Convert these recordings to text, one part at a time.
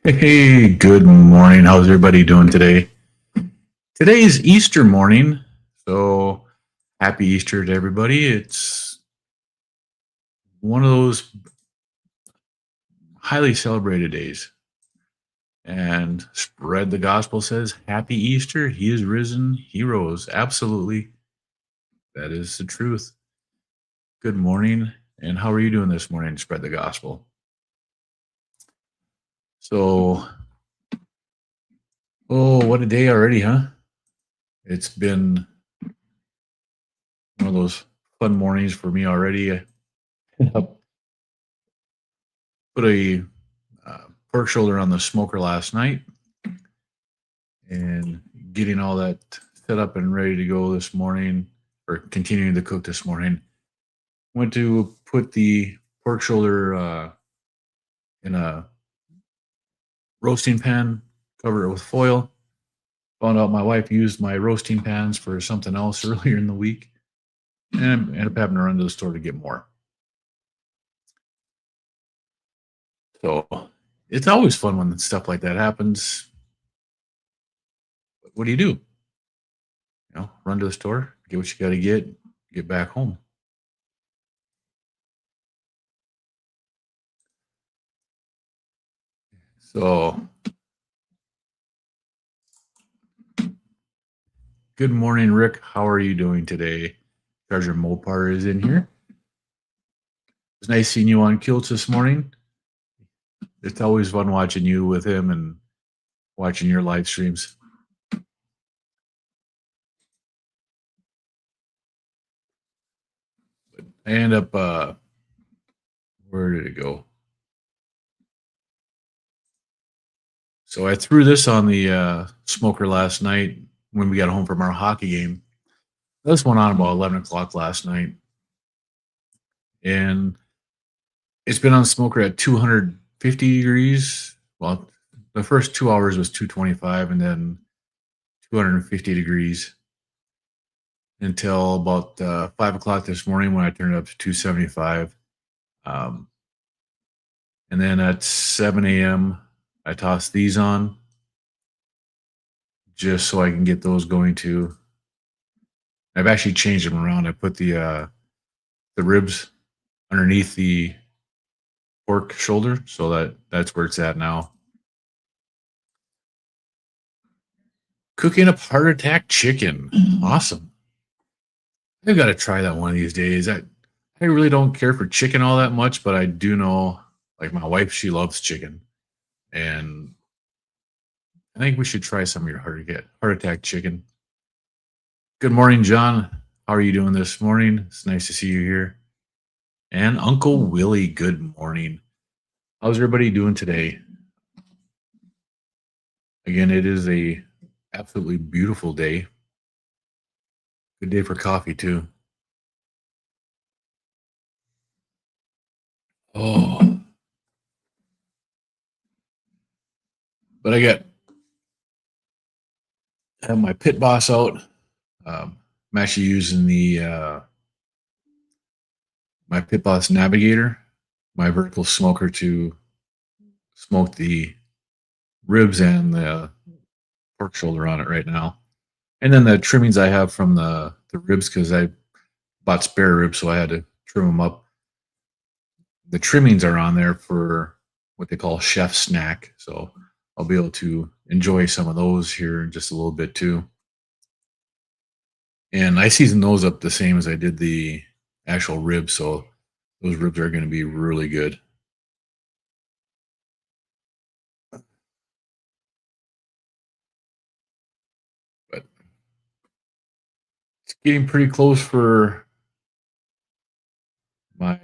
Hey, good morning. How's everybody doing today? Today is Easter morning, so happy Easter to everybody. It's one of those highly celebrated days. And spread the gospel says, Happy Easter. He is risen. He rose. Absolutely. That is the truth. Good morning. And how are you doing this morning? Spread the gospel. So, what a day already, huh? It's been one of those fun mornings for me already. I put a pork shoulder on the smoker last night and getting all that set up and ready to go this morning, or continuing to cook this morning. Went to put the pork shoulder in a roasting pan, cover it with foil. Found out my wife used my roasting pans for something else earlier in the week, and I ended up having to run to the store to get more. So it's always fun when stuff like that happens. But what do? You know, run to the store, get what you got to get back home. So, good morning, Rick. How are you doing today? Treasure Mopar is in here. It's nice seeing you on Kilts this morning. It's always fun watching you with him and watching your live streams. But I end up, where did it go? So I threw this on the smoker last night when we got home from our hockey game. This went on about 11 o'clock last night. And it's been on the smoker at 250 degrees. Well, the first 2 hours was 225 and then 250 degrees until about 5 o'clock this morning when I turned it up to 275. And then at 7 a.m., I tossed these on just so I can get those going too. I've actually changed them around. I put the ribs underneath the pork shoulder, so that's where it's at now. Cooking up heart attack chicken. Awesome. I've got to try that one of these days. I really don't care for chicken all that much, but I do know, like my wife, she loves chicken. And I think we should try some of your heart attack chicken. Good morning, John. How are you doing this morning? It's nice to see you here. And Uncle Willie, good morning. How's everybody doing today? Again, it is a absolutely beautiful day. Good day for coffee too. Oh, but I have my pit boss out. I'm actually using the my pit boss navigator, my vertical smoker, to smoke the ribs and the pork shoulder on it right now. And then the trimmings I have from the ribs, because I bought spare ribs, so I had to trim them up. The trimmings are on there for what they call chef snack, so I'll be able to enjoy some of those here in just a little bit too. And I seasoned those up the same as I did the actual ribs, so those ribs are going to be really good. But it's getting pretty close for my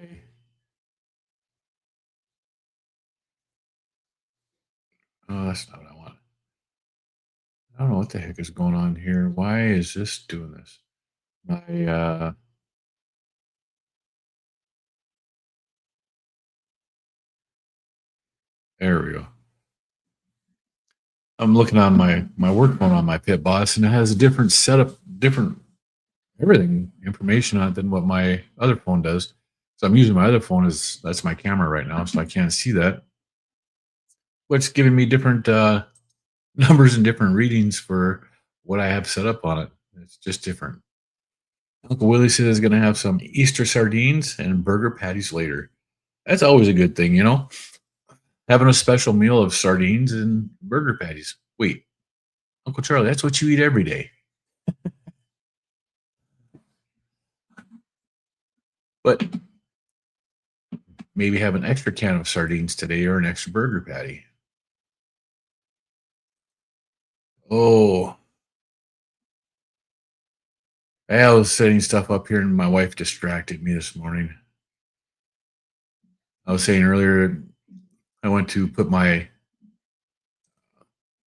that's not what I want. I don't know what the heck is going on here. Why is this doing this? My there we go. I'm looking on my work phone on my pit boss, and it has a different setup, different everything information on it than what my other phone does. So I'm using my other phone as that's my camera right now, so I can't see that. what's giving me different numbers and different readings for what I have set up on it. It's just different. Uncle Willie says he's going to have some Easter sardines and burger patties later. That's always a good thing, having a special meal of sardines and burger patties. Wait, Uncle Charlie, that's what you eat every day. But maybe have an extra can of sardines today or an extra burger patty. Oh, I was setting stuff up here and my wife distracted me this morning. I was saying earlier, I went to put my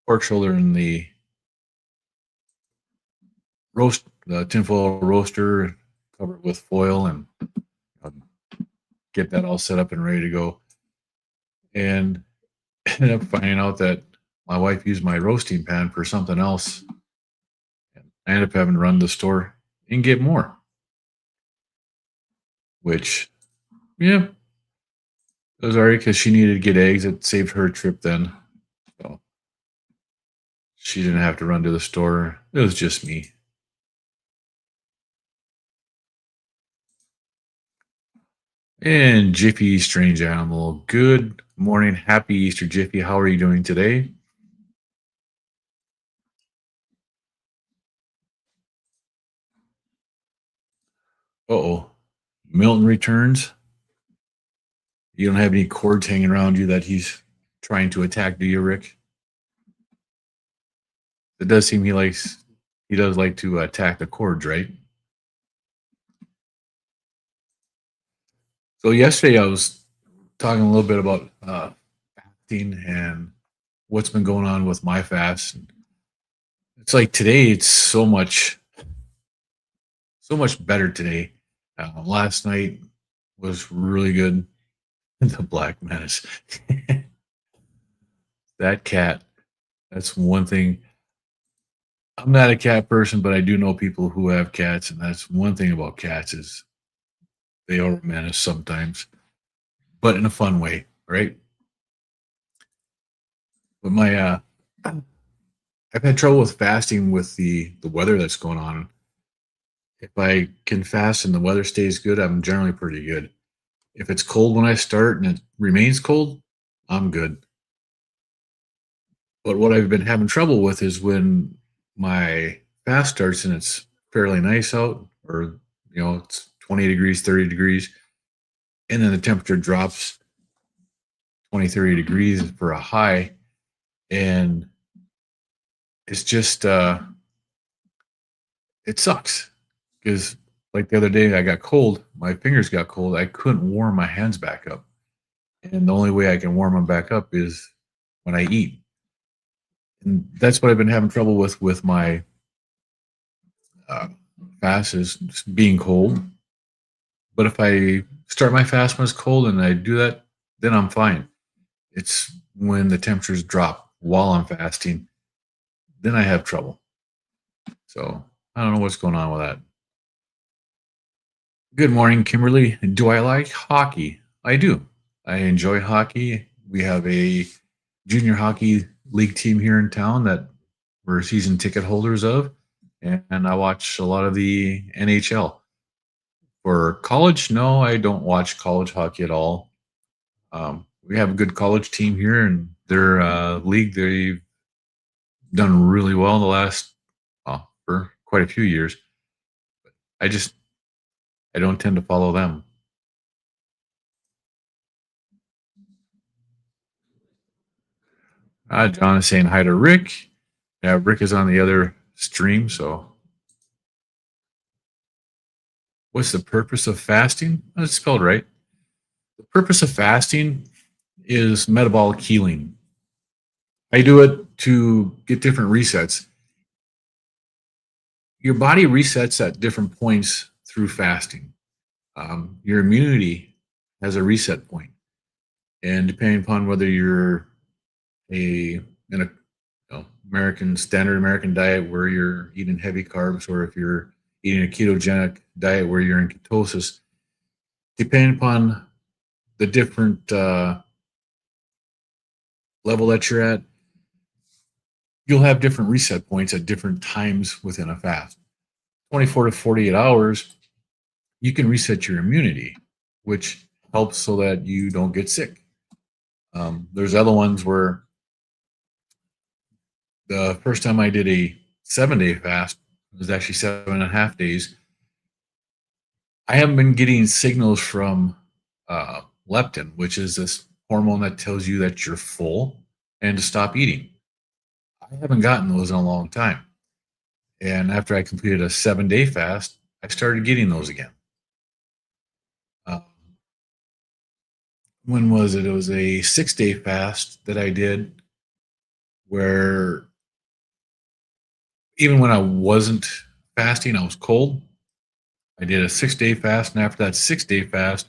pork shoulder in the the tinfoil roaster, cover it with foil, and I'll get that all set up and ready to go. And ended up finding out that my wife used my roasting pan for something else. And I ended up having to run to the store and get more, which, yeah, it was alright because she needed to get eggs. It saved her a trip then. So she didn't have to run to the store. It was just me. And Jiffy, strange animal. Good morning. Happy Easter, Jiffy. How are you doing today? Uh-oh. Milton returns. You don't have any cords hanging around you that he's trying to attack, do you, Rick? It does seem he does like to attack the cords, right? So yesterday I was talking a little bit about fasting and what's been going on with my fast. It's like today it's so much better today. Last night was really good. The Black Menace. That cat. That's one thing. I'm not a cat person, but I do know people who have cats, and that's one thing about cats is they are a menace sometimes, but in a fun way, right? But I've had trouble with fasting with the weather that's going on. If I can fast and the weather stays good, I'm generally pretty good. If it's cold when I start and it remains cold, I'm good. But what I've been having trouble with is when my fast starts and it's fairly nice out, or it's 20 degrees, 30 degrees, and then the temperature drops 20, 30 degrees for a high, and it's just it sucks because like the other day I got cold, my fingers got cold, I couldn't warm my hands back up, and the only way I can warm them back up is when I eat, and that's what I've been having trouble with my uh, fast is just being cold. But if I start my fast when it's cold and I do that, then I'm fine. It's when the temperatures drop while I'm fasting, then I have trouble. So I don't know what's going on with that. Good morning, Kimberly. Do I like hockey? I do. I enjoy hockey. We have a junior hockey league team here in town that we're season ticket holders of, and I watch a lot of the NHL. For college, no, I don't watch college hockey at all. We have a good college team here, and their league they've done really well in the last for quite a few years. I just I don't tend to follow them. John is saying hi to Rick. Yeah, Rick is on the other stream. So, what's the purpose of fasting? It's spelled right. The purpose of fasting is metabolic healing. I do it to get different resets. Your body resets at different points through fasting. Your immunity has a reset point, and depending upon whether you're in a American standard American diet where you're eating heavy carbs, or if you're eating a ketogenic diet where you're in ketosis, depending upon the different level that you're at, you'll have different reset points at different times within a fast. 24 to 48 hours, you can reset your immunity, which helps so that you don't get sick. There's other ones where the first time I did a 7 day fast, it was actually 7.5 days. I haven't been getting signals from leptin, which is this hormone that tells you that you're full and to stop eating. I haven't gotten those in a long time. And after I completed a 7 day fast, I started getting those again. Um, when was it? It was a 6 day fast that I did where even when I wasn't fasting, I was cold. I did a 6 day fast. And after that 6 day fast,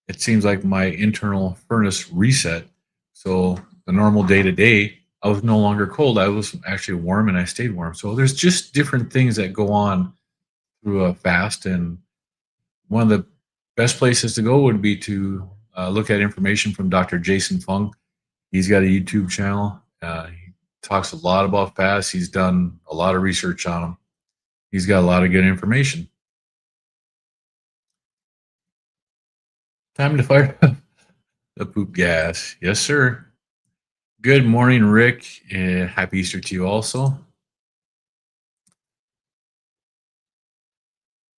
it seems like my internal furnace reset. So the normal day to day, I was no longer cold. I was actually warm and I stayed warm. So there's just different things that go on through a fast. And one of the best places to go would be to look at information from Dr. Jason Fung. He's got a YouTube channel. He talks a lot about fasts. He's done a lot of research on them. He's got a lot of good information. Time to fire up the poop gas. Yes, sir. Good morning, Rick. Happy Easter to you also.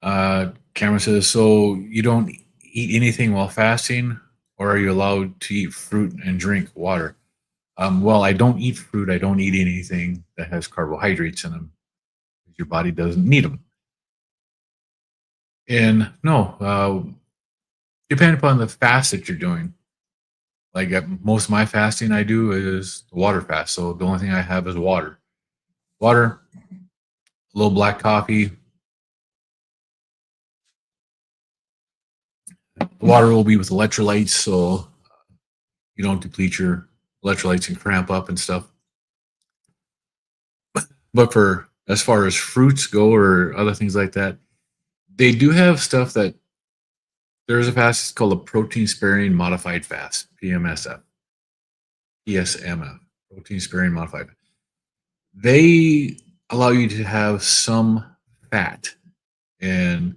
Cameron says, so you don't eat anything while fasting, or are you allowed to eat fruit and drink water? Well, I don't eat fruit. I don't eat anything that has carbohydrates in them. Your body doesn't need them. And no, depending upon the fast that you're doing. Like most of my fasting I do is water fast. So the only thing I have is water. Water, a little black coffee. The water will be with electrolytes, so you don't deplete your electrolytes and cramp up and stuff. But for as far as fruits go or other things like that, they do have stuff that there's a fast called a protein sparing modified fast, PMSF, PSMF, protein sparing modified. They allow you to have some fat, and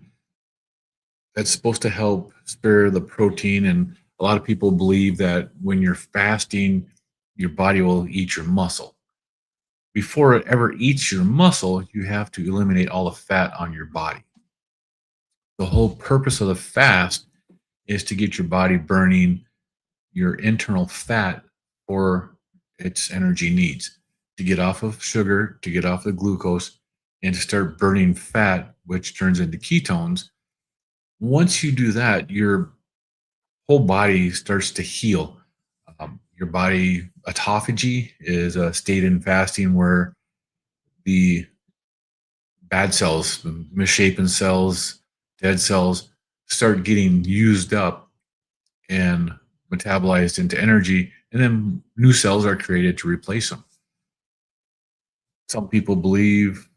that's supposed to help spare the protein. And a lot of people believe that when you're fasting, your body will eat your muscle. Before it ever eats your muscle, you have to eliminate all the fat on your body. The whole purpose of the fast is to get your body burning your internal fat for its energy needs, to get off of sugar, to get off the glucose, and to start burning fat, which turns into ketones. Once you do that, your whole body starts to heal. Your body autophagy is a state in fasting where the bad cells, the misshapen cells, dead cells start getting used up and metabolized into energy, and then new cells are created to replace them. Some people believe,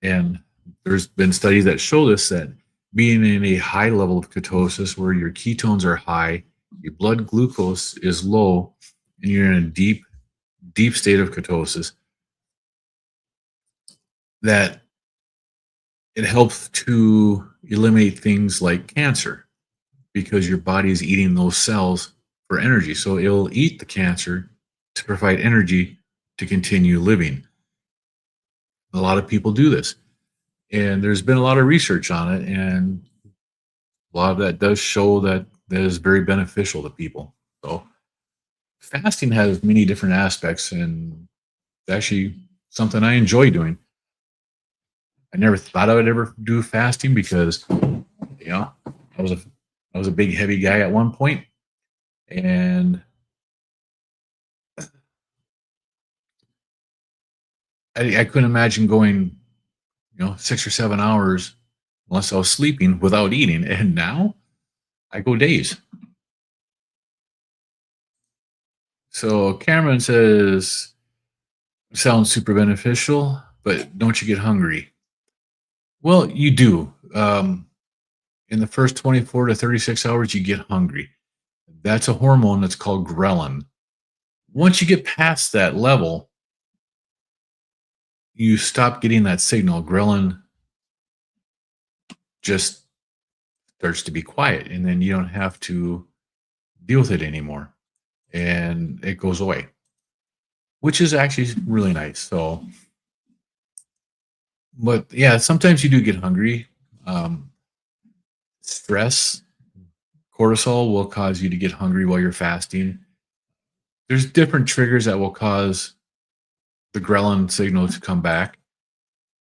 and there's been studies that show this, that being in a high level of ketosis where your ketones are high, your blood glucose is low, and you're in a deep, deep state of ketosis, that it helps to eliminate things like cancer because your body is eating those cells for energy. So it'll eat the cancer to provide energy to continue living. A lot of people do this, and there's been a lot of research on it, and a lot of that does show that that is very beneficial to people. So fasting has many different aspects, and it's actually something I enjoy doing. I never thought I would ever do fasting because, you know, I was a I was a big heavy guy at one point, and I couldn't imagine going, 6 or 7 hours unless I was sleeping without eating. And now I go days. So Cameron says, sounds super beneficial, but don't you get hungry? Well, you do. In the first 24 to 36 hours, you get hungry. That's a hormone that's called ghrelin. Once you get past that level, you stop getting that signal. Ghrelin just starts to be quiet, and then you don't have to deal with it anymore, and it goes away, which is actually really nice. So, but yeah, sometimes you do get hungry. Um, Stress, cortisol will cause you to get hungry while you're fasting. There's different triggers that will cause the ghrelin signal to come back.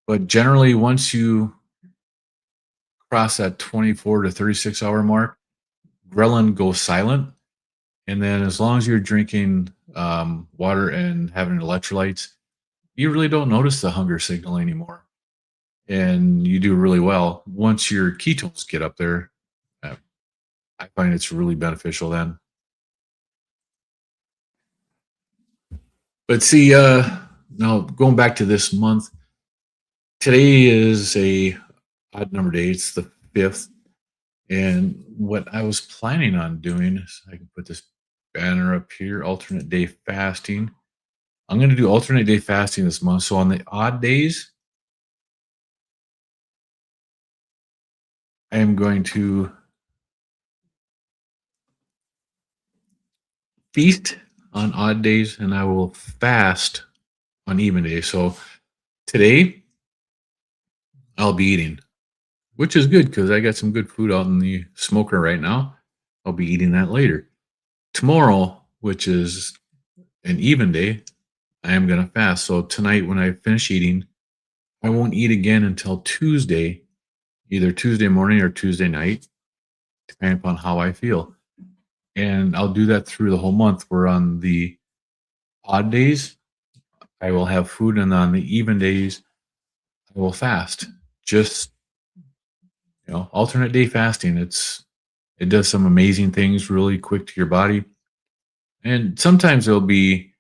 But generally, once you cross that 24 to 36-hour mark, ghrelin goes silent. And then as long as you're drinking water and having electrolytes, you really don't notice the hunger signal anymore. And you do really well. Once your ketones get up there, uh, I find it's really beneficial then. But see, now going back to this month, today is a odd number day. It's the 5th. And what I was planning on doing is I can put this banner up here, alternate day fasting. I'm going to do alternate day fasting this month. So on the odd days, I am going to feast on odd days and I will fast on even days. So today I'll be eating, which is good because I got some good food out in the smoker right now. I'll be eating that later. Tomorrow, which is an even day, I am going to fast. So tonight, when I finish eating, I won't eat again until Tuesday, either Tuesday morning or Tuesday night, depending upon how I feel. And I'll do that through the whole month. Where on the odd days, I will have food, and on the even days, I will fast. Just alternate day fasting. It does some amazing things really quick to your body, and sometimes it'll be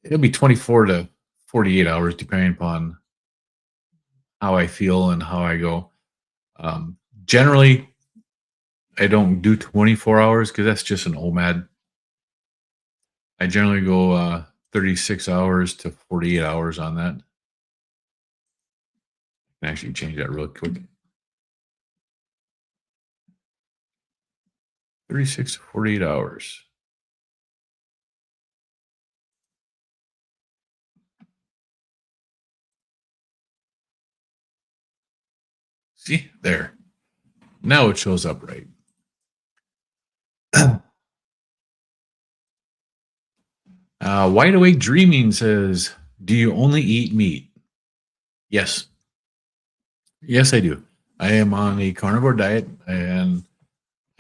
24 to 48 hours, depending upon how I feel and how I go. Generally, I don't do 24 hours because that's just an OMAD. I generally go 36 hours to 48 hours on that. I can actually change that real quick. 36 to 48 hours. See, there. Now it shows up right. Wide Awake Dreaming says, do you only eat meat? Yes. Yes, I do. I am on a carnivore diet and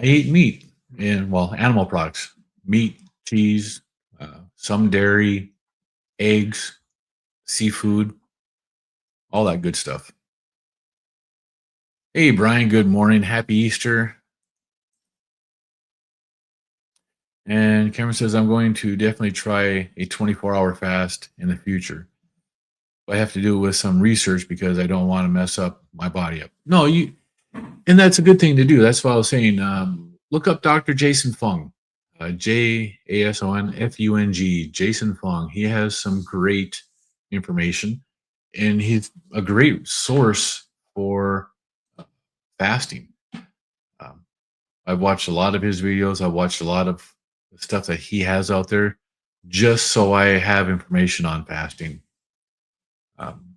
I eat meat and, well, animal products, meat, cheese, some dairy, eggs, seafood, all that good stuff. Hey, Brian, good morning. Happy Easter. And Cameron says, I'm going to definitely try a 24-hour fast in the future. I have to do it with some research because I don't want to mess up my body up. No, and that's a good thing to do. That's what I was saying. Look up Dr. Jason Fung, JASONFUNG, Jason Fung. He has some great information, and he's a great source for fasting. Um, I've watched a lot of his videos. I've watched a lot of the stuff that he has out there just so I have information on fasting. Um,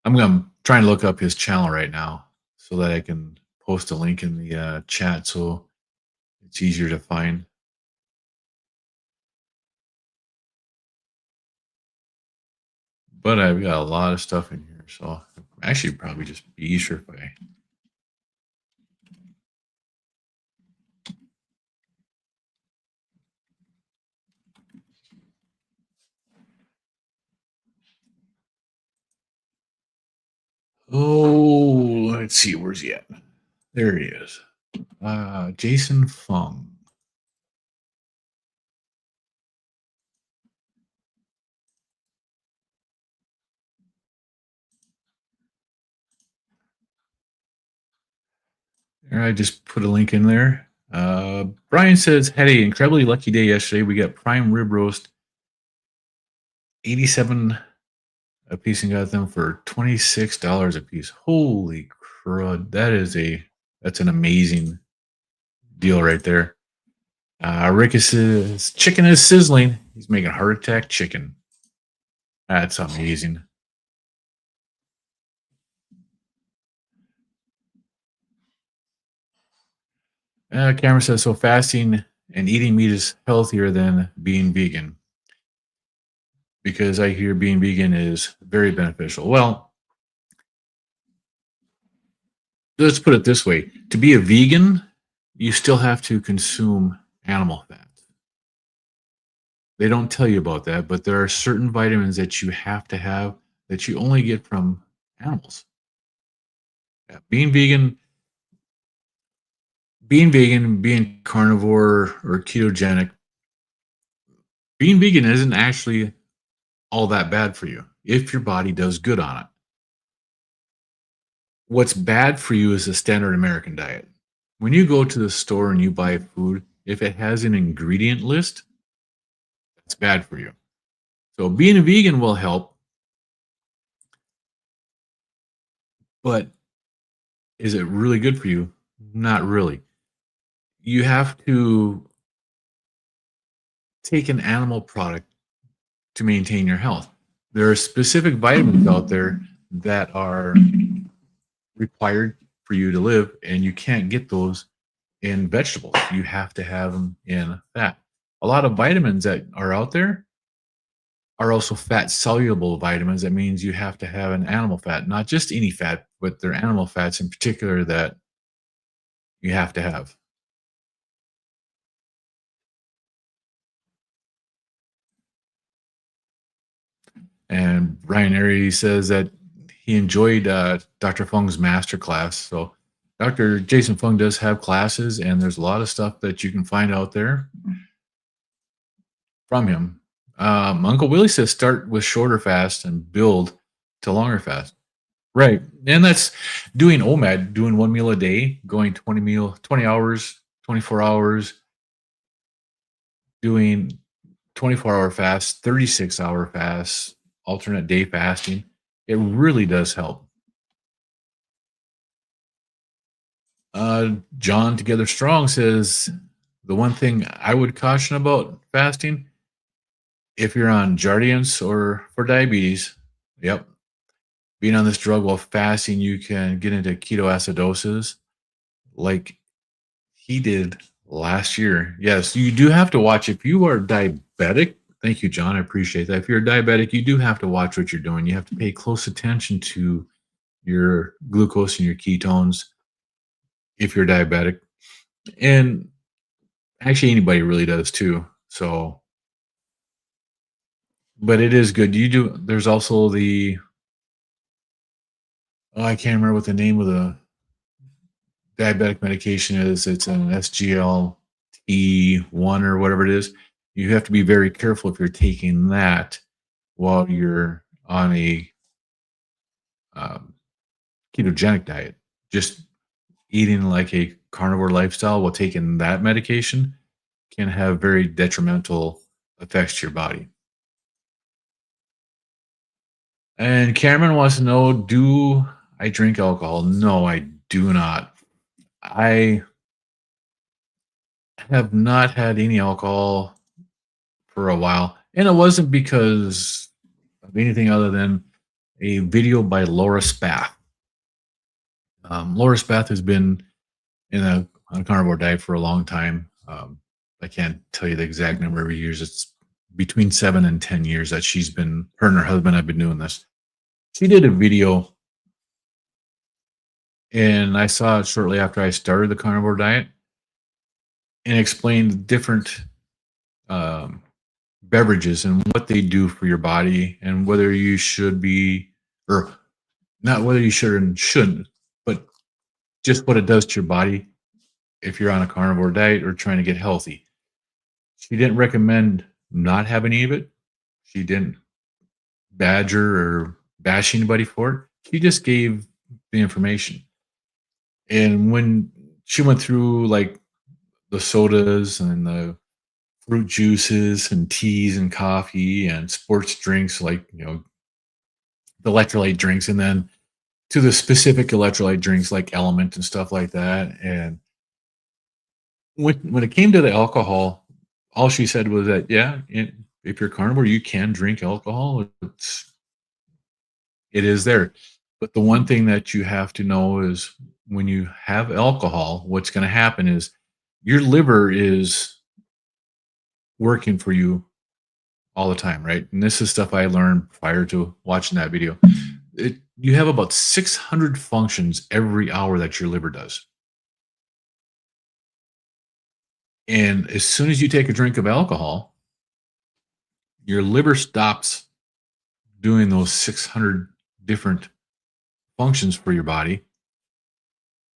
I'm trying to look up his channel right now so that I can post a link in the chat so it's easier to find. But I've got a lot of stuff in here, so actually probably just be easier if I. Oh, let's see, where's he at? There he is. Jason Fung. There, I just put a link in there. Brian says, had an incredibly lucky day yesterday. We got prime rib roast, 87 a piece, and got them for $26 a piece. Holy crud. That's an amazing deal right there. Rick says, chicken is sizzling. He's making heart attack chicken. That's amazing. Cameron says, so fasting and eating meat is healthier than being vegan, because I hear being vegan is very beneficial. Well, let's put it this way. To be a vegan, you still have to consume animal fat. They don't tell you about that, but there are certain vitamins that you have to have that you only get from animals. Yeah, being carnivore or ketogenic, being vegan isn't actually all that bad for you if your body does good on it. What's bad for you is the standard American diet. When you go to the store and you buy food, if it has an ingredient list, that's bad for you. So being a vegan will help, but is it really good for you? Not really. You have to take an animal product to maintain your health. There are specific vitamins out there that are required for you to live, and you can't get those in vegetables. You have to have them in fat. A lot of vitamins that are out there are also fat soluble vitamins. That means you have to have an animal fat, not just any fat, but they're animal fats in particular that you have to have. And Brian Airy says that he enjoyed Dr. Fung's masterclass. So Dr. Jason Fung does have classes, and there's a lot of stuff that you can find out there from him. Uncle Willie says start with shorter fast and build to longer fast. Right. And that's doing OMAD, doing one meal a day, going 20 hours, 24 hours, doing 24-hour fast, 36-hour fast, alternate day fasting. It really does help. John Together Strong says the one thing I would caution about fasting, if you're on Jardiance or for diabetes, yep, being on this drug while fasting, you can get into ketoacidosis like he did last year. Yes, you do have to watch if you are diabetic. Thank you, John. I appreciate that. If you're diabetic, you do have to watch what you're doing. You have to pay close attention to your glucose and your ketones if you're diabetic. And actually, anybody really does too. So, but it is good. There's also I can't remember what the name of the diabetic medication is. It's an SGLT1 or whatever it is. You have to be very careful if you're taking that while you're on a um, ketogenic diet. Just eating like a carnivore lifestyle while taking that medication can have very detrimental effects to your body. And Cameron wants to know, do I drink alcohol? No, I do not. I have not had any alcohol for a while. And it wasn't because of anything other than a video by Laura Spath. Laura Spath has been on a carnivore diet for a long time. I can't tell you the exact number of years. It's between 7 and 10 years that her and her husband have been doing this. She did a video, and I saw it shortly after I started the carnivore diet, and explained different beverages and what they do for your body, and whether you should be, or not whether you should and shouldn't, but just what it does to your body if you're on a carnivore diet or trying to get healthy. She didn't recommend not having any of it. She didn't badger or bash anybody for it. She just gave the information. And when she went through like the sodas and the fruit juices and teas and coffee and sports drinks like, the electrolyte drinks, and then to the specific electrolyte drinks like Element and stuff like that. And when it came to the alcohol, all she said was that, yeah, if you're carnivore, you can drink alcohol. It is there. But the one thing that you have to know is when you have alcohol, what's going to happen is your liver is working for you all the time, right? And this is stuff I learned prior to watching that video. You have about 600 functions every hour that your liver does. And as soon as you take a drink of alcohol, your liver stops doing those 600 different functions for your body,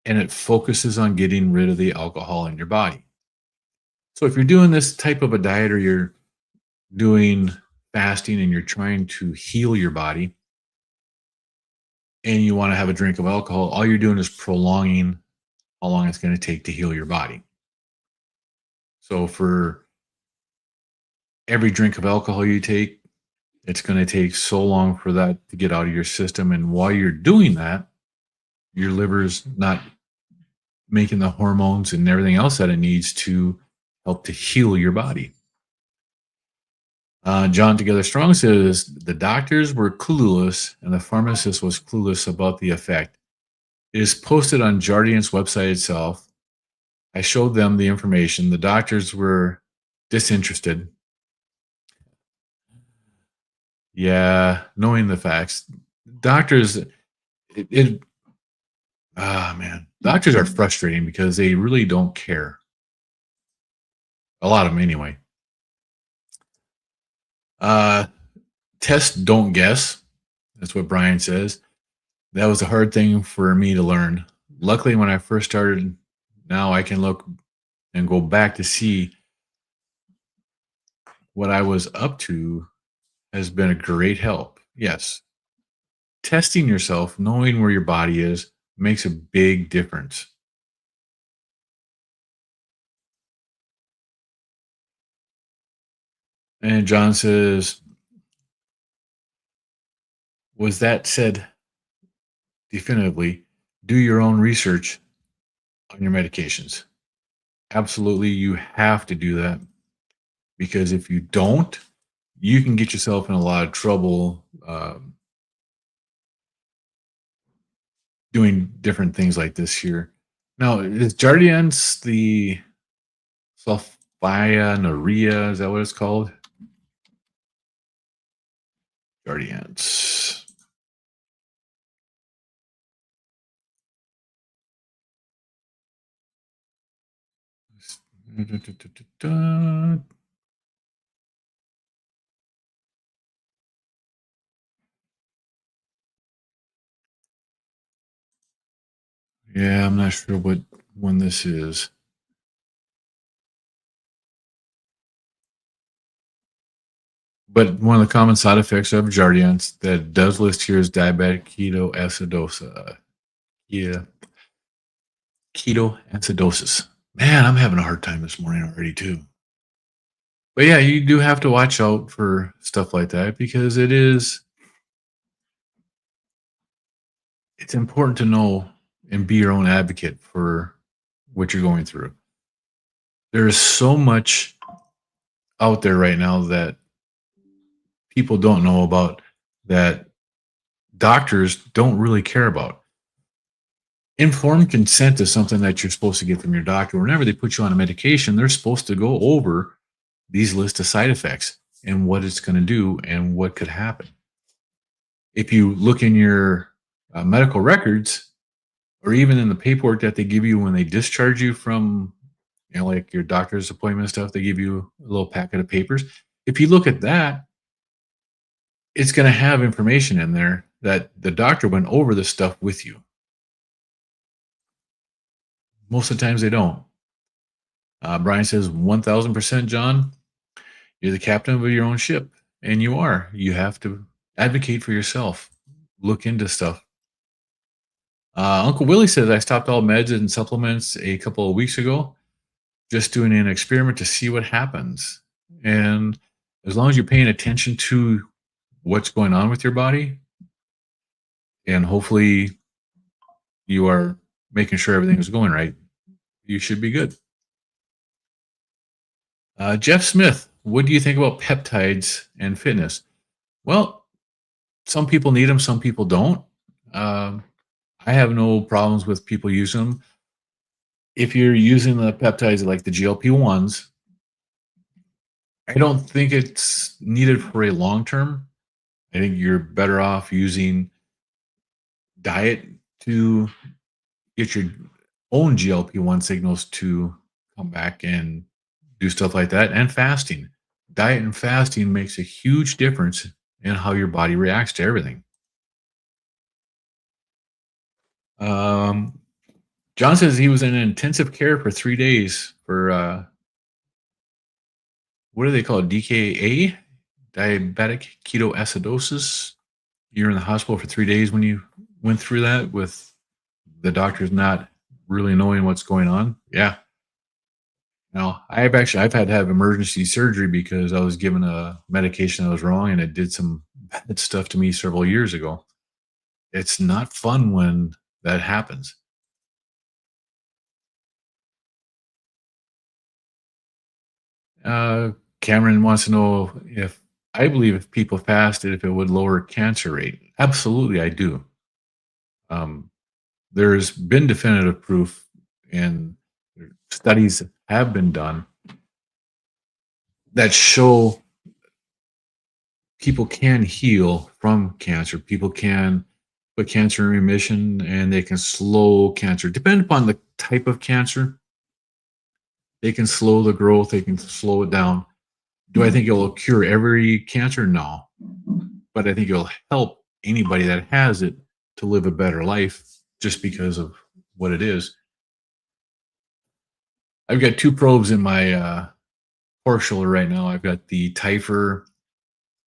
and it focuses on getting rid of the alcohol in your body. So if you're doing this type of a diet, or you're doing fasting and you're trying to heal your body and you want to have a drink of alcohol, all you're doing is prolonging how long it's going to take to heal your body. So for every drink of alcohol you take, it's going to take so long for that to get out of your system. And while you're doing that, your liver's not making the hormones and everything else that it needs to help to heal your body. John Together Strong says the doctors were clueless and the pharmacist was clueless about the effect. It is posted on Jardiance's website itself. I showed them the information. The doctors were disinterested. Yeah, knowing the facts. Doctors, man, doctors are frustrating because they really don't care. A lot of them, anyway. Test, don't guess. That's what Brian says. That was a hard thing for me to learn. Luckily, when I first started, now I can look and go back to see what I was up to has been a great help. Yes, testing yourself, knowing where your body is, makes a big difference. And John says, was that said definitively? Do your own research on your medications. Absolutely, you have to do that, because if you don't, you can get yourself in a lot of trouble doing different things like this here. Now, is Jardiance the sulfonylurea? Is that what it's called? Jardiance. Yeah, I'm not sure what one this is. But one of the common side effects of Jardiance that does list here is diabetic ketoacidosis. Yeah, ketoacidosis. Man, I'm having a hard time this morning already too. But yeah, you do have to watch out for stuff like that, because it's important to know and be your own advocate for what you're going through. There is so much out there right now that people don't know about, that doctors don't really care about. Informed consent is something that you're supposed to get from your doctor. Whenever they put you on a medication, they're supposed to go over these list of side effects and what it's going to do and what could happen. If you look in your medical records, or even in the paperwork that they give you when they discharge you from, like your doctor's appointment stuff, they give you a little packet of papers. If you look at that, it's going to have information in there that the doctor went over this stuff with you. Most of the times they don't. Brian says 1000%, John, you're the captain of your own ship, and you are. You have to advocate for yourself. Look into stuff. Uncle Willie says, I stopped all meds and supplements a couple of weeks ago. just doing an experiment to see what happens. And as long as you're paying attention to what's going on with your body, and hopefully you are making sure everything is going right, you should be good. Jeff Smith, what do you think about peptides and fitness? Well, some people need them, some people don't. Um, I have no problems with people using them. If you're using the peptides like the GLP-1s, I don't think it's needed for a long term. I think you're better off using diet to get your own GLP-1 signals to come back and do stuff like that, and fasting. Diet and fasting makes a huge difference in how your body reacts to everything. Um, John says he was in intensive care for 3 days for what do they call it? DKA, diabetic ketoacidosis. You're in the hospital for 3 days when you went through that with the doctors not really knowing what's going on. Yeah. Now, I've had to have emergency surgery because I was given a medication that was wrong and it did some bad stuff to me several years ago. It's not fun when that happens. Uh, Cameron wants to know if I believe if people fasted, if it would lower cancer rate. Absolutely, I do. Um, there's been definitive proof, and studies have been done that show people can heal from cancer. People can put cancer in remission, and they can slow cancer. Depending upon the type of cancer, they can slow the growth, they can slow it down. Do I think it will cure every cancer? No. But I think it'll help anybody that has it to live a better life just because of what it is. I've got two probes in my core shoulder right now. I've got the Typher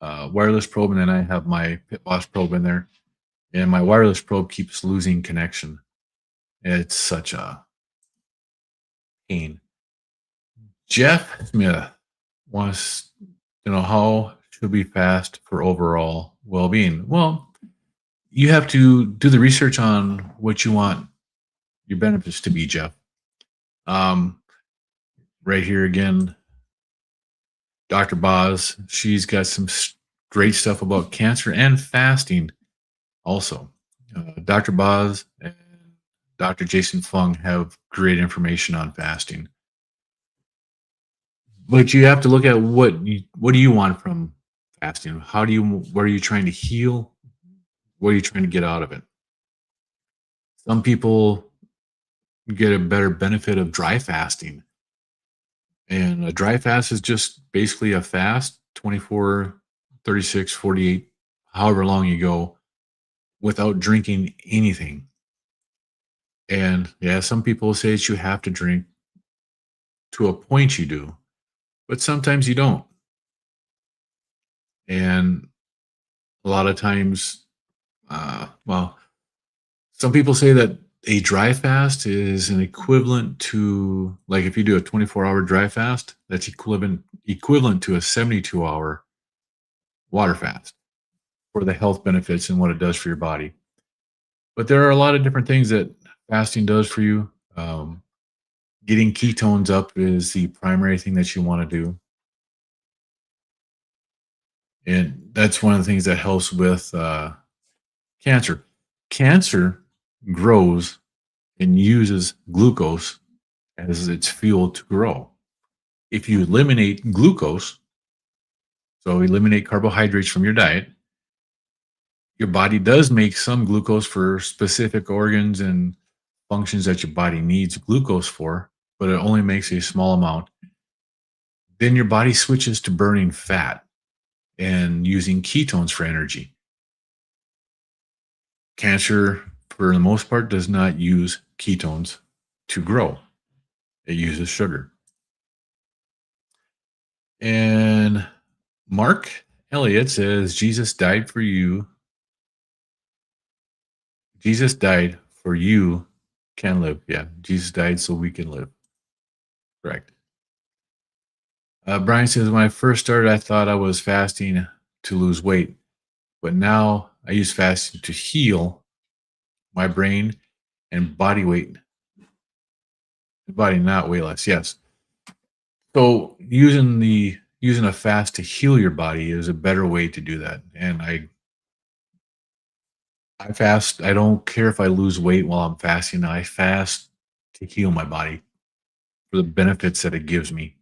wireless probe, and then I have my Pit Boss probe in there. And my wireless probe keeps losing connection. It's such a pain. Jeff Smith wants to know how should we fast for overall well-being. Well, you have to do the research on what you want your benefits to be, Jeff. Um, right here again, Dr. Boz, she's got some great stuff about cancer and fasting also. Dr. Boz and Dr. Jason Fung have great information on fasting. But you have to look at what do you want from fasting? What are you trying to heal? What are you trying to get out of it? Some people get a better benefit of dry fasting. And a dry fast is just basically a fast 24, 36, 48, however long you go without drinking anything. And yeah, some people say that you have to drink. To a point you do, but sometimes you don't. And a lot of times, well, some people say that a dry fast is an equivalent to, like, if you do a 24-hour dry fast, that's equivalent to a 72-hour water fast for the health benefits and what it does for your body. But there are a lot of different things that fasting does for you. Getting ketones up is the primary thing that you want to do. And that's one of the things that helps with cancer. Cancer grows and uses glucose as its fuel to grow. If you eliminate glucose, so eliminate carbohydrates from your diet, your body does make some glucose for specific organs and functions that your body needs glucose for, but it only makes a small amount. Then your body switches to burning fat and using ketones for energy. Cancer, for the most part, does not use ketones to grow. It uses sugar. And Mark Elliott says, Jesus died for you. Jesus died for you can live. Yeah, Jesus died so we can live. Correct. Brian says, when I first started, I thought I was fasting to lose weight, but now I use fasting to heal my brain and body, not weight loss. Yes. So using a fast to heal your body is a better way to do that. And I fast. I don't care if I lose weight while I'm fasting. I fast to heal my body for the benefits that it gives me.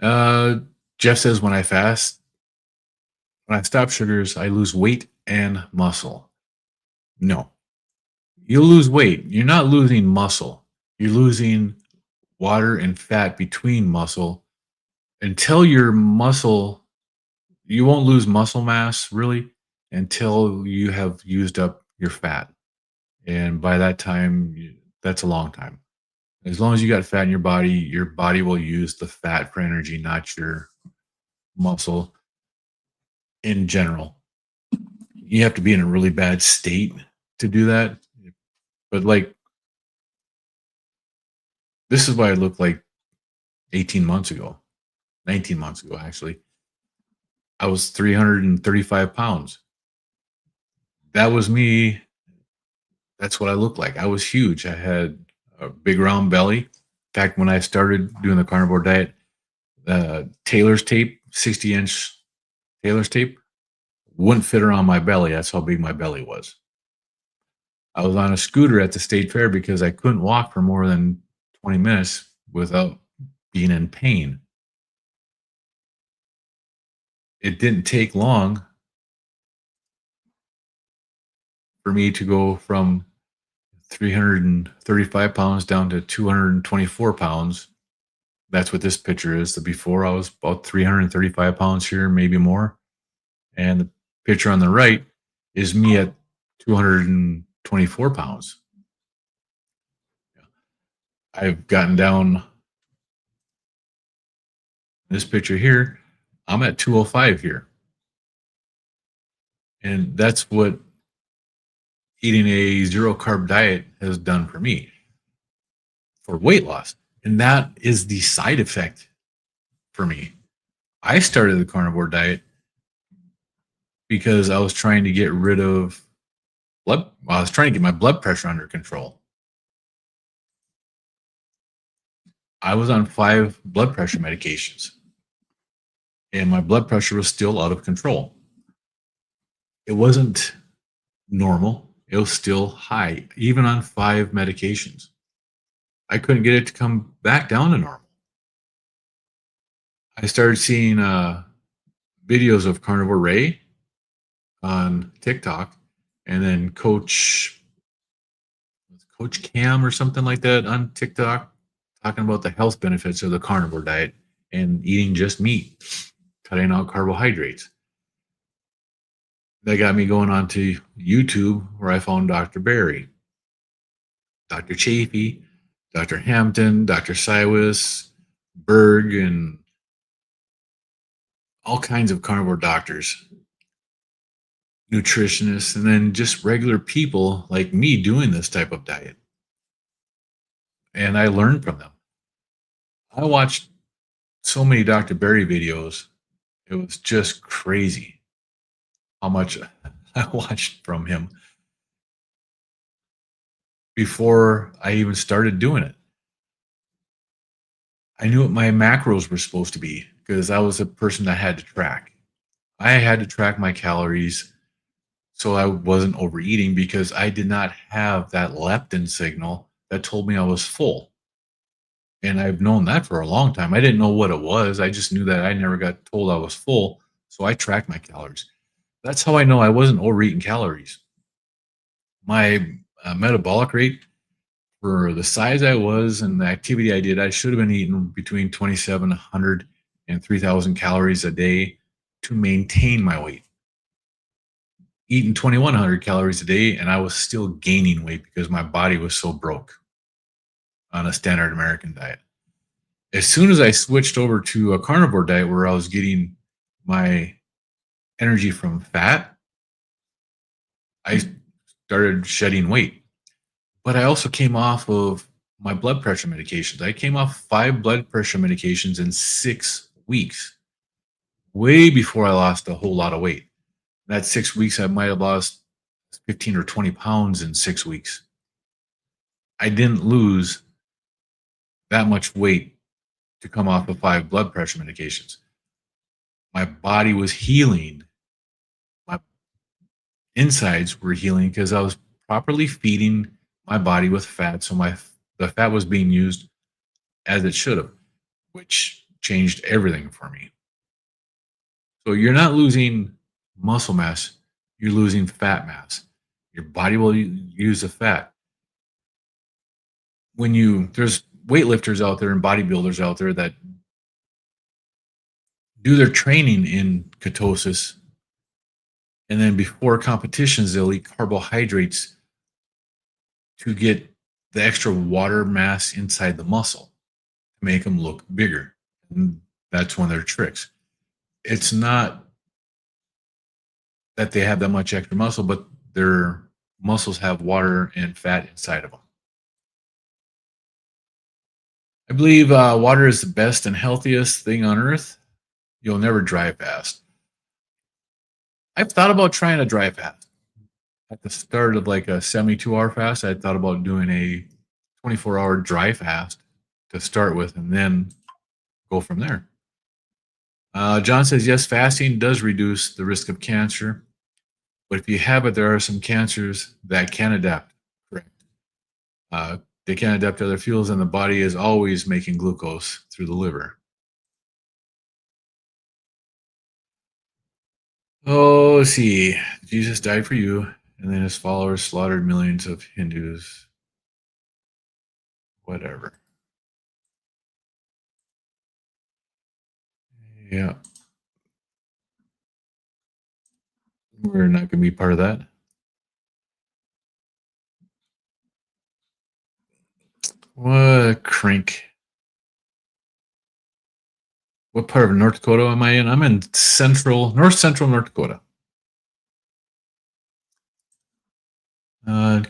Uh, Jeff says, when I stop sugars, I lose weight and muscle. No, you lose weight. You're not losing muscle. You're losing water and fat between muscle until your muscle, you won't lose muscle mass really until you have used up your fat. And by that time, that's a long time. As long as you got fat in your body will use the fat for energy, not your muscle in general. You have to be in a really bad state to do that. But like, this is what I looked like 18 months ago, 19 months ago, actually. I was 335 pounds. That was me. That's what I looked like. I was huge. I had a big round belly. In fact, when I started doing the carnivore diet, Taylor's tape, 60-inch Taylor's tape, wouldn't fit around my belly. That's how big my belly was. I was on a scooter at the state fair because I couldn't walk for more than 20 minutes without being in pain. It didn't take long for me to go from 335 pounds down to 224 pounds. That's what this picture is. The before, I was about 335 pounds here, maybe more. And the picture on the right is me at 224 pounds. I've gotten down this picture here. I'm at 205 here. And that's what eating a zero carb diet has done for me for weight loss. And that is the side effect for me. I started the carnivore diet because I was trying to get rid of I was trying to get my blood pressure under control. I was on 5 blood pressure medications and my blood pressure was still out of control. It wasn't normal. It was still high, even on 5 medications. I couldn't get it to come back down to normal. I started seeing videos of Carnivore Ray on TikTok, and then Coach Cam or something like that on TikTok, talking about the health benefits of the carnivore diet and eating just meat, cutting out carbohydrates. That got me going on to YouTube, where I found Dr. Berry, Dr. Chafee, Dr. Hampton, Dr. Siwis, Berg, and all kinds of carnivore doctors, nutritionists, and then just regular people like me doing this type of diet. And I learned from them. I watched so many Dr. Berry videos. It was just crazy how much I watched from him before I even started doing it. I knew what my macros were supposed to be because I was a person that had to track. I had to track my calories so I wasn't overeating because I did not have that leptin signal that told me I was full. And I've known that for a long time. I didn't know what it was. I just knew that I never got told I was full. So I tracked my calories. That's how I know I wasn't overeating calories. My metabolic rate for the size I was and the activity I did, I should have been eating between 2,700 and 3,000 calories a day to maintain my weight. Eating 2,100 calories a day, and I was still gaining weight because my body was so broke on a standard American diet. As soon as I switched over to a carnivore diet where I was getting my energy from fat, I started shedding weight. but I also came off of my blood pressure medications. I came off 5 blood pressure medications in 6 weeks, way before I lost a whole lot of weight. That 6 weeks, I might have lost 15 or 20 pounds in 6 weeks. I didn't lose that much weight to come off of 5 blood pressure medications. My body was healing. My insides were healing because I was properly feeding my body with fat. So the fat was being used as it should have, which changed everything for me. So you're not losing muscle mass, you're losing fat mass. Your body will use the fat. There's weightlifters out there and bodybuilders out there that do their training in ketosis, and then before competitions they'll eat carbohydrates to get the extra water mass inside the muscle to make them look bigger. And that's one of their tricks. It's not that they have that much extra muscle, but their muscles have water and fat inside of them. I believe water is the best and healthiest thing on earth. You'll never dry fast. I've thought about trying a dry fast. At the start of like a 72-hour fast, I thought about doing a 24-hour dry fast to start with and then go from there. John says, yes, fasting does reduce the risk of cancer, but if you have it, there are some cancers that can adapt. Correct. They can adapt to other fuels, and the body is always making glucose through the liver. Oh, let's see. Jesus died for you, and then his followers slaughtered millions of Hindus. Whatever. Yeah. We're not going to be part of that. What a crank. What part of North Dakota am I in? I'm in north central North Dakota.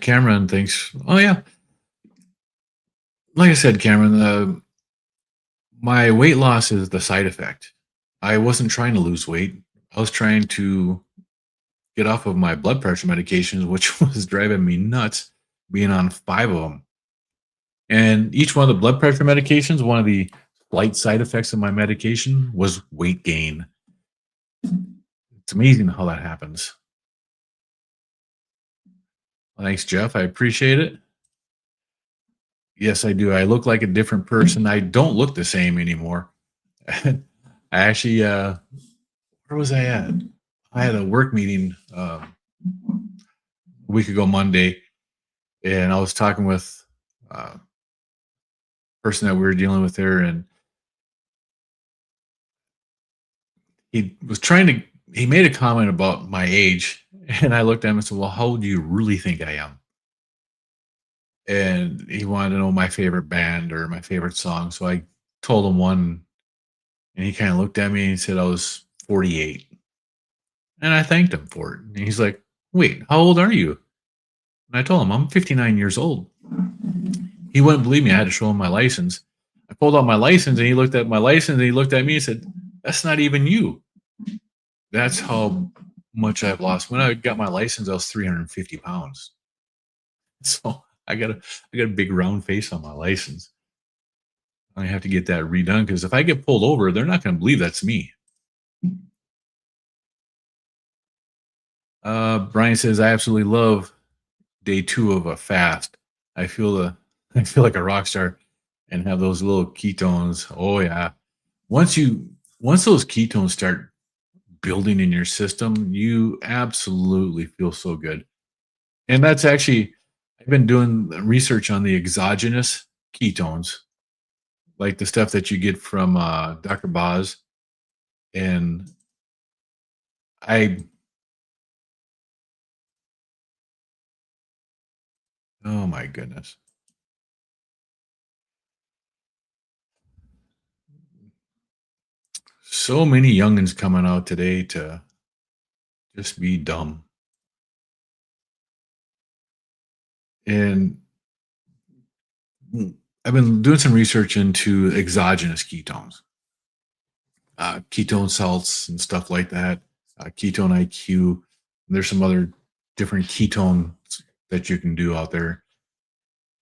Cameron thinks, oh, yeah. Like I said, Cameron, my weight loss is the side effect. I wasn't trying to lose weight. I was trying to get off of my blood pressure medications, which was driving me nuts, being on 5 of them. And each one of the blood pressure medications, one of the slight side effects of my medication was weight gain. It's amazing how that happens. Well, thanks, Jeff. I appreciate it. Yes, I do. I look like a different person. I don't look the same anymore. I actually, where was I at? I had a work meeting a week ago Monday, and I was talking with a person that we were dealing with there, and he made a comment about my age, and I looked at him and said, well, how old do you really think I am? And he wanted to know my favorite band or my favorite song. So I told him one, and he kind of looked at me and he said I was 48. And I thanked him for it. And he's like, wait, how old are you? And I told him, I'm 59 years old. He wouldn't believe me. I had to show him my license. I pulled out my license, and he looked at my license, and he looked at me and said, that's not even you. That's how much I've lost. When I got my license, I was 350 pounds. So I got a big round face on my license. I have to get that redone because if I get pulled over, they're not going to believe that's me. Brian says, I absolutely love day 2 of a fast. I feel like a rock star and have those little ketones. Oh yeah. Once those ketones start building in your system, you absolutely feel so good. And that's actually, I've been doing research on the exogenous ketones, like the stuff that you get from Dr. Boz. And oh my goodness. So many youngins coming out today to just be dumb. And Mm, I've been doing some research into exogenous ketones, ketone salts and stuff like that, ketone IQ. There's some other different ketones that you can do out there.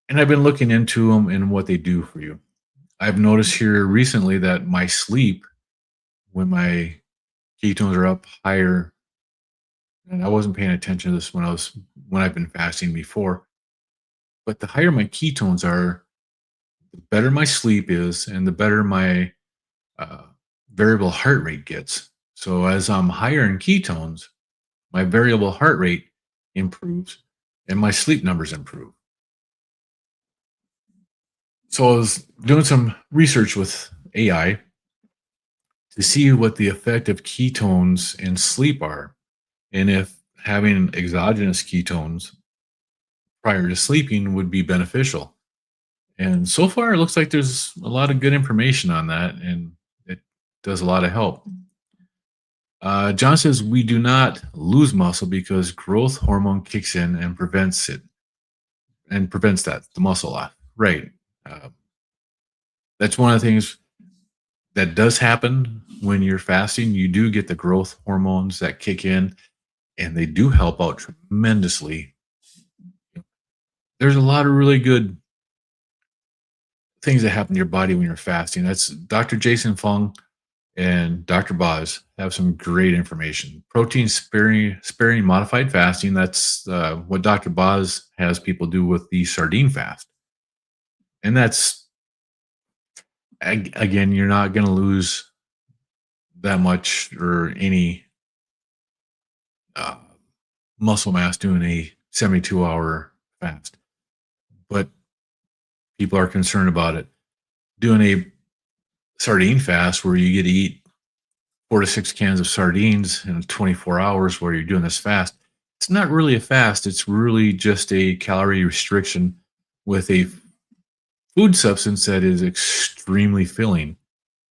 And I've been looking into them and what they do for you. I've noticed here recently that my sleep, when my ketones are up higher, and I wasn't paying attention to this when I've been fasting before, but the higher my ketones are, the better my sleep is, and the better my uh, variable heart rate gets. So as I'm higher in ketones, my variable heart rate improves, and my sleep numbers improve. So I was doing some research with AI to see what the effect of ketones in sleep are, and if having exogenous ketones prior to sleeping would be beneficial. And so far, it looks like there's a lot of good information on that, and it does a lot of help. John says we do not lose muscle because growth hormone kicks in and prevents that the muscle loss. Right. Uh, that's one of the things that does happen when you're fasting. You do get the growth hormones that kick in, and they do help out tremendously. There's a lot of really good things that happen to your body when you're fasting. That's Dr. Jason Fung and Dr. Boz have some great information. Protein sparing modified fasting. That's what Dr. Boz has people do with the sardine fast. And that's, again, you're not going to lose that much or any uh, muscle mass doing a 72-hour fast. But people are concerned about it. Doing a sardine fast where you get to eat 4 to 6 cans of sardines in 24 hours where you're doing this fast, it's not really a fast. It's really just a calorie restriction with a food substance that is extremely filling.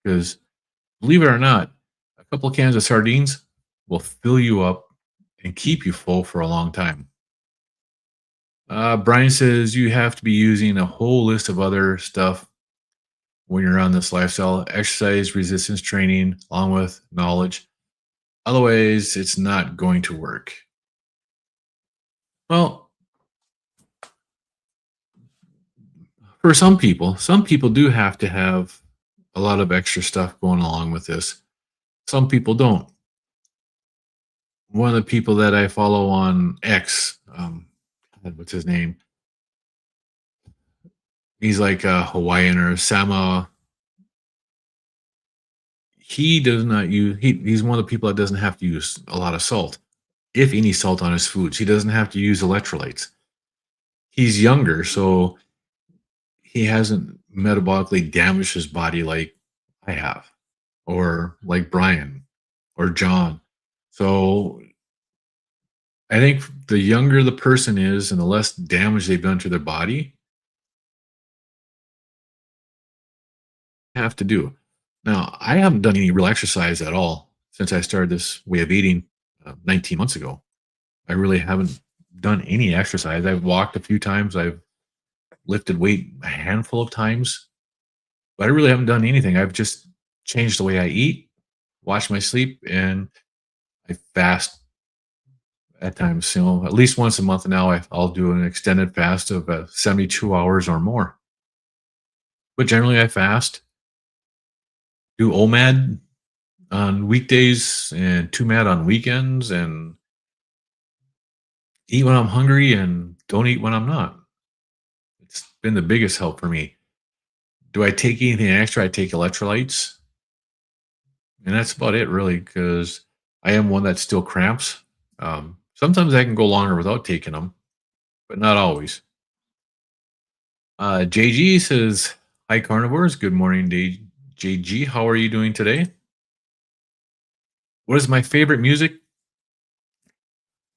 Because believe it or not, a couple of cans of sardines will fill you up and keep you full for a long time. Brian says you have to be using a whole list of other stuff when you're on this lifestyle exercise, resistance training, along with knowledge. Otherwise, it's not going to work. Well, for some people do have to have a lot of extra stuff going along with this. Some people don't. One of the people that I follow on X, what's his name? He's like a Hawaiian or Sama. He does not use. He's one of the people that doesn't have to use a lot of salt, if any salt on his foods. He doesn't have to use electrolytes. He's younger, so he hasn't metabolically damaged his body like I have, or like Brian or John. So I think the younger the person is and the less damage they've done to their body, have to do. Now, I haven't done any real exercise at all since I started this way of eating 19 months ago. I really haven't done any exercise. I've walked a few times, I've lifted weight a handful of times, but I really haven't done anything. I've just changed the way I eat, watch my sleep, and I fast at times. At least once a month now, I'll do an extended fast of 72 hours or more. But generally, I fast, do OMAD on weekdays and 2MAD on weekends, and eat when I'm hungry and don't eat when I'm not. It's been the biggest help for me. Do I take anything extra? I take electrolytes, and that's about it, really, because I am one that still cramps. Sometimes I can go longer without taking them, but not always. JG says, "Hi, carnivores. Good morning, JG. How are you doing today? What is my favorite music?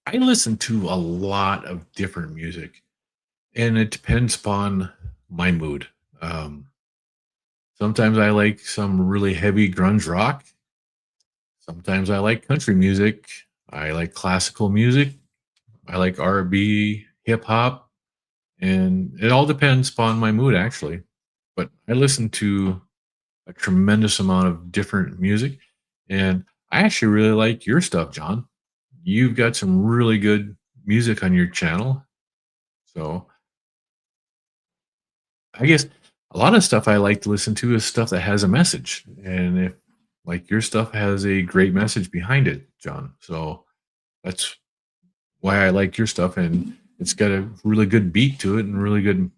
I listen to a lot of different music, and it depends upon my mood. Um, Sometimes I like some really heavy grunge rock. Sometimes I like country music. I like classical music. I like R&B, hip hop. And it all depends upon my mood, actually. But I listen to a tremendous amount of different music, and I actually really like your stuff, John. You've got some really good music on your channel. So I guess a lot of stuff I like to listen to is stuff that has a message. And if like your stuff has a great message behind it, John. So that's why I like your stuff. And it's got a really good beat to it and really good,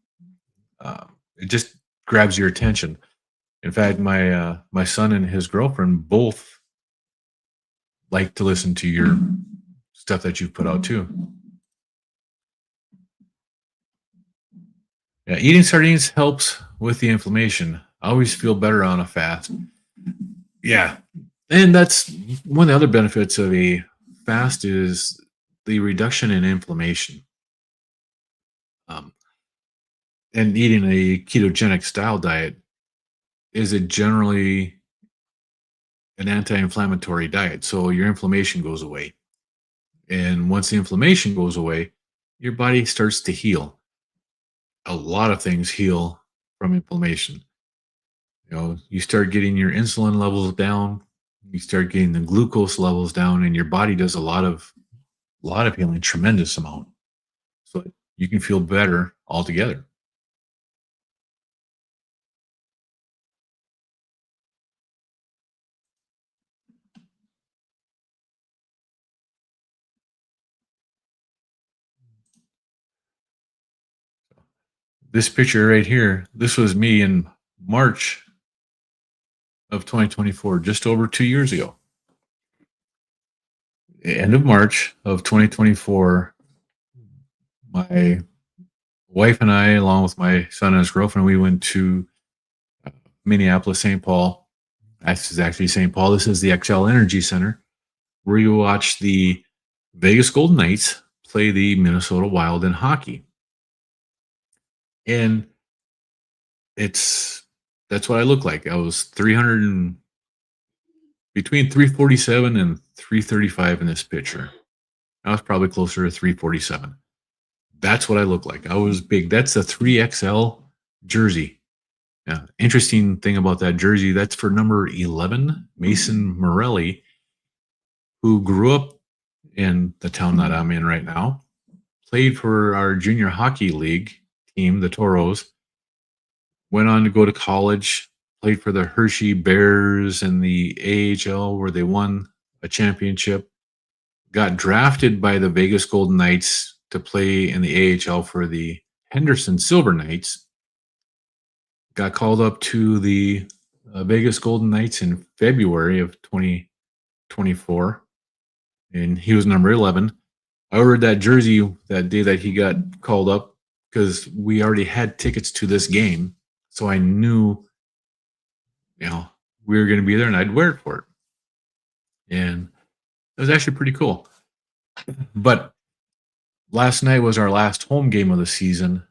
it just grabs your attention. In fact, my son and his girlfriend both like to listen to your stuff that you've put out too. Yeah, eating sardines helps with the inflammation. I always feel better on a fast. Yeah, and that's one of the other benefits of a fast is the reduction in inflammation. Um, and eating a ketogenic style diet is a generally an anti-inflammatory diet, so your inflammation goes away. And once the inflammation goes away, your body starts to heal. A lot of things heal from inflammation. You start getting your insulin levels down, you start getting the glucose levels down, and your body does a lot of healing, tremendous amount. So you can feel better altogether. This picture right here, this was me in March of 2024, just over 2 years ago. End of March of 2024, my wife and I, along with my son and his girlfriend, we went to Minneapolis, St. Paul. This is actually St. Paul. This is the XL Energy Center, where you watch the Vegas Golden Knights play the Minnesota Wild in hockey. And it's that's what I look like. I was 300 and between 347 and 335 in this picture. I was probably closer to 347. That's what I look like. I was big. That's a 3XL jersey. Yeah. Interesting thing about that jersey, that's for number 11, Mason Morelli, who grew up in the town that I'm in right now, played for our junior hockey league team, the Toros, went on to go to college, played for the Hershey Bears in the AHL, where they won a championship, got drafted by the Vegas Golden Knights to play in the AHL for the Henderson Silver Knights, got called up to the Vegas Golden Knights in February of 2024, and he was number 11. I ordered that jersey that day that he got called up because we already had tickets to this game. So I knew, you know, we were going to be there and I'd wear it for it. And it was actually pretty cool. But last night was our last home game of the season.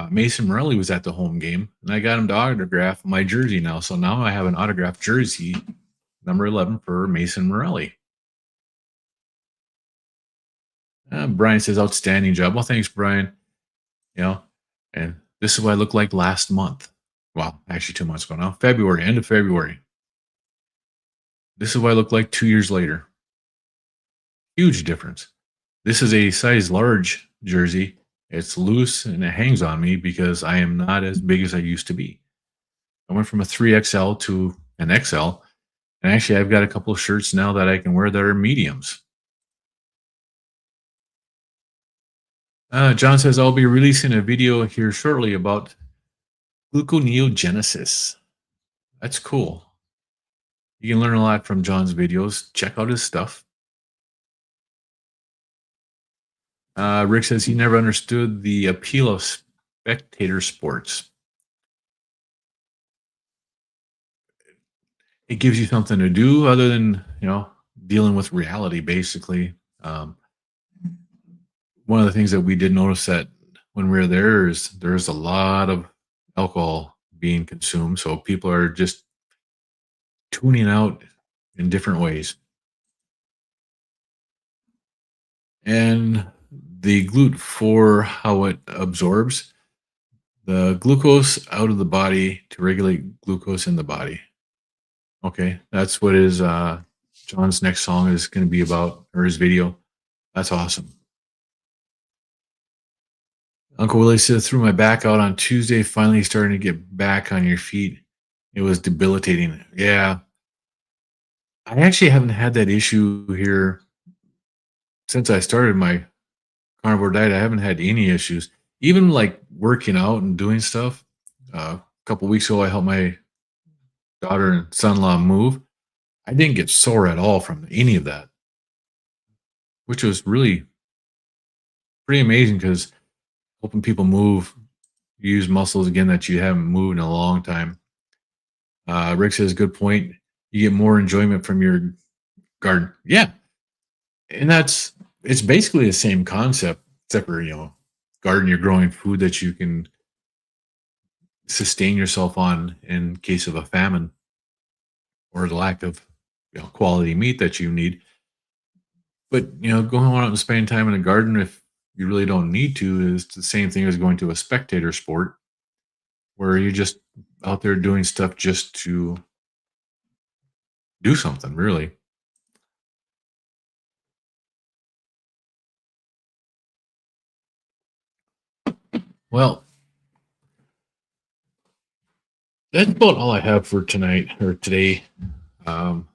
Mason Morelli was at the home game, and I got him to autograph my jersey now. So now I have an autographed jersey, number 11, for Mason Morelli. Brian says, outstanding job. Well, thanks, Brian. And this is what I looked like last month. Well, actually 2 months ago now, February, end of February. This is what I look like 2 years later. Huge difference. This is a size large jersey. It's loose and it hangs on me because I am not as big as I used to be. I went from a 3XL to an XL. And actually, I've got a couple of shirts now that I can wear that are mediums. John says, I'll be releasing a video here shortly about gluconeogenesis. That's cool. You can learn a lot from John's videos. Check out his stuff. Rick says he never understood the appeal of spectator sports. It gives you something to do other than, dealing with reality, basically. One of the things that we did notice that when we were there is there's a lot of alcohol being consumed. So people are just tuning out in different ways. And the glute for how it absorbs the glucose out of the body to regulate glucose in the body. Okay, that's what his John's next song is going to be about, or his video. That's awesome. Uncle Willie said, threw my back out on Tuesday, finally starting to get back on your feet. It was debilitating. Yeah, I actually haven't had that issue here since I started my carnivore diet. I haven't had any issues. Even like working out and doing stuff. A couple weeks ago, I helped my daughter and son-in-law move. I didn't get sore at all from any of that, which was really pretty amazing because helping people move, use muscles again that you haven't moved in a long time. Rick says, good point. You get more enjoyment from your garden. Yeah. And it's basically the same concept, except for, garden, you're growing food that you can sustain yourself on in case of a famine or the lack of quality meat that you need. But going out and spending time in a garden if you really don't need to is the same thing as going to a spectator sport where you're just out there doing stuff just to do something, really. Well, that's about all I have for tonight or today. Um,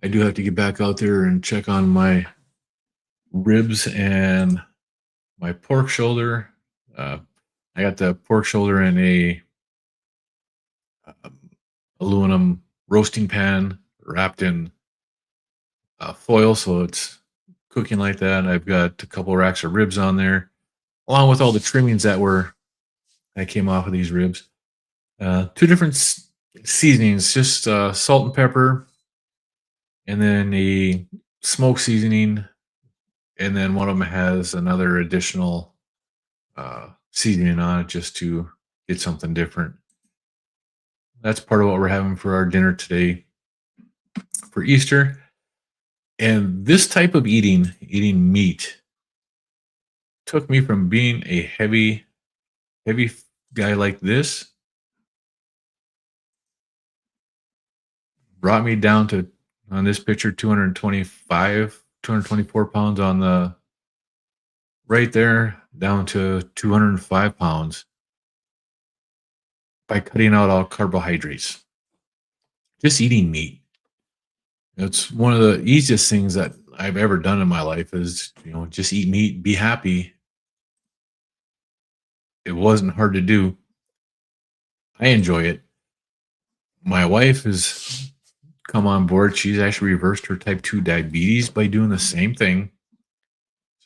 I do have to get back out there and check on my ribs and my pork shoulder. Uh, I got the pork shoulder in a um, aluminum roasting pan wrapped in foil, so it's cooking like that. I've got a couple racks of ribs on there, along with all the trimmings that came off of these ribs. Two different seasonings, just salt and pepper, and then a smoke seasoning, and then one of them has another additional seasoning on it just to get something different. That's part of what we're having for our dinner today for Easter. And this type of eating meat, took me from being a heavy guy like this, brought me down to, on this picture, 224 pounds on the right there, down to 205 pounds by cutting out all carbohydrates. Just eating meat. It's one of the easiest things that I've ever done in my life is, just eat meat, be happy. It wasn't hard to do. I enjoy it. My wife has come on board. She's actually reversed her type 2 diabetes by doing the same thing.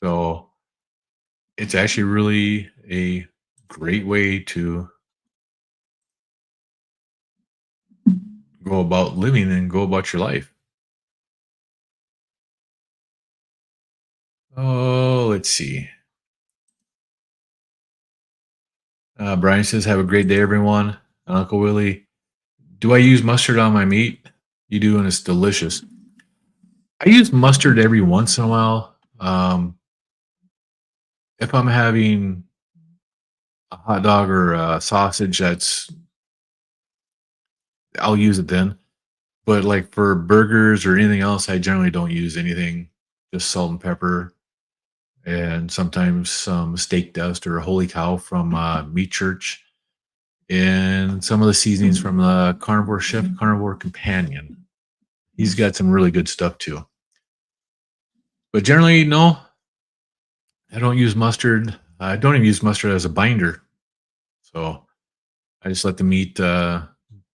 So it's actually really a great way to go about living and go about your life. Oh, let's see. Brian says, have a great day, everyone. Uncle Willie, do I use mustard on my meat? You do, and it's delicious. I use mustard every once in a while. If I'm having a hot dog or a sausage, I'll use it then. But like for burgers or anything else, I generally don't use anything. Just salt and pepper, and sometimes some steak dust or holy cow from Meat Church, and some of the seasonings from the Carnivore Chef, Carnivore Companion. He's got some really good stuff too. But generally, no, I don't use mustard. I don't even use mustard as a binder. So I just let the meat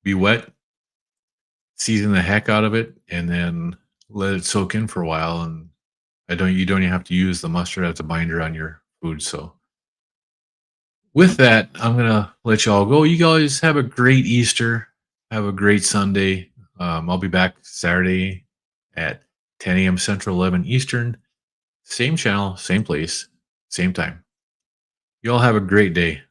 be wet, season the heck out of it, and then let it soak in for a while. And you don't even have to use the mustard as a binder on your food. So with that, I'm gonna let you all go. You guys have a great Easter. Have a great Sunday. I'll be back Saturday at 10 a.m. Central, 11 Eastern. Same channel, same place, same time. You all have a great day.